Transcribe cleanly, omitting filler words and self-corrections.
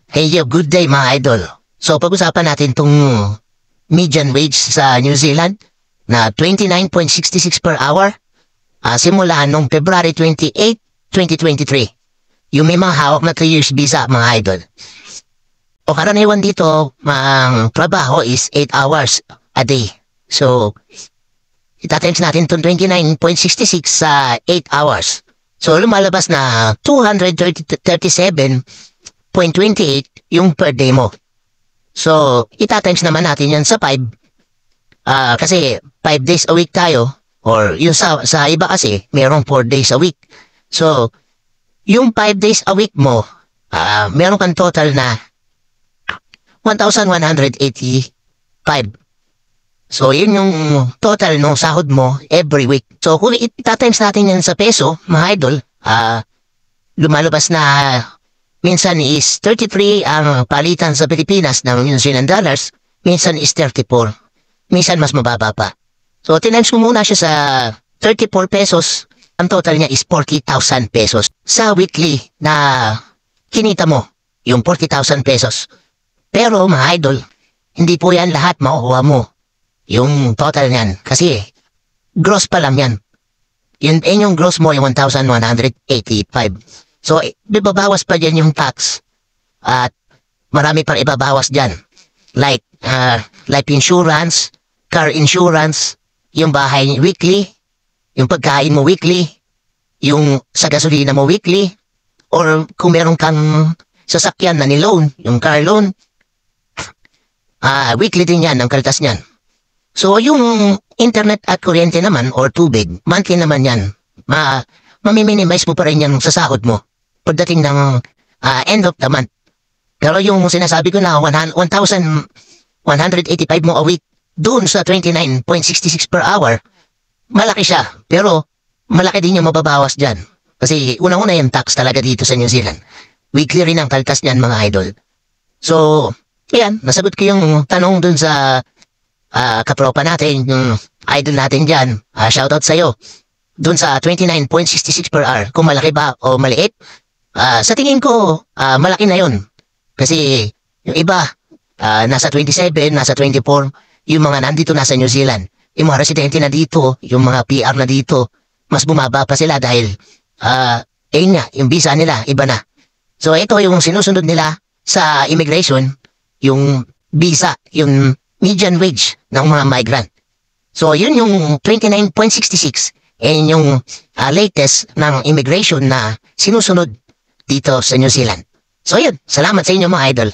Hey yo, good day mga idol. So pag-usapan natin tong median wage sa New Zealand na 29.66 per hour simula nung February 28, 2023. Yung may mga hawak na 3 years visa mga idol. O karaniwan dito, ang trabaho is 8 hours a day. So, itatimes natin itong 29.66 sa 8 hours. So, lumalabas na 237.28 yung per day mo. So, itatimes naman natin yan sa 5. Kasi 5 days a week tayo. Or yung sa iba kasi, mayroong 4 days a week. So, yung 5 days a week mo, meron kang total na 1,185. So, yun yung total ng sahod mo every week. So, kung itatimes natin yan sa peso, mga idol, lumalabas na minsan is 33 ang palitan sa Pilipinas ng New Zealand dollars, minsan is 34. Minsan mas mababa pa. So, tinimes mo muna siya sa 34 pesos, ang total niya is 40,000 pesos. Sa weekly na kinita mo, yung 40,000 pesos. Pero mga idol, hindi po yan lahat makukuha mo. Yung total niyan. Kasi, gross pa lang yan. Yung gross mo, yung 1,185. So, ibabawas pa dyan yung tax. At marami pang ibabawas dyan. Like, life insurance, car insurance, yung bahay weekly, yung pagkain mo weekly, yung sa gasolina mo weekly, or kung meron kang sasakyan na ni-loan, yung car loan, weekly din yan, ang kaltas niyan. So, yung internet at kuryente naman, or tubig, monthly naman yan. Mamiminimize mo pa rin yan sa sahod mo pagdating ng end of the month. Pero yung sinasabi ko na 1,185 mo a week, doon sa 29.66 per hour, malaki siya. Pero, malaki din yung mababawas dyan. Kasi, unang-una yung tax talaga dito sa New Zealand. Weekly rin ang kaltas niyan, mga idol. So, yan, nasagot ko yung tanong dun sa kapropa natin, yung idol natin dyan. Shoutout sa'yo. Dun sa 29.66 per hour, kung malaki ba o maliit, sa tingin ko, malaki na yun. Kasi, yung iba, nasa 27, nasa 24, yung mga nandito nasa New Zealand. Yung mga residente na dito, yung mga PR na dito, mas bumaba pa sila dahil, ayun nga, yung visa nila, iba na. So, ito yung sinusunod nila sa immigration, yung visa, yung median wage ng mga migrant. So, yun yung 29.66 and yung latest ng immigration na sinusunod dito sa New Zealand. So, yun. Salamat sa inyo mga idol.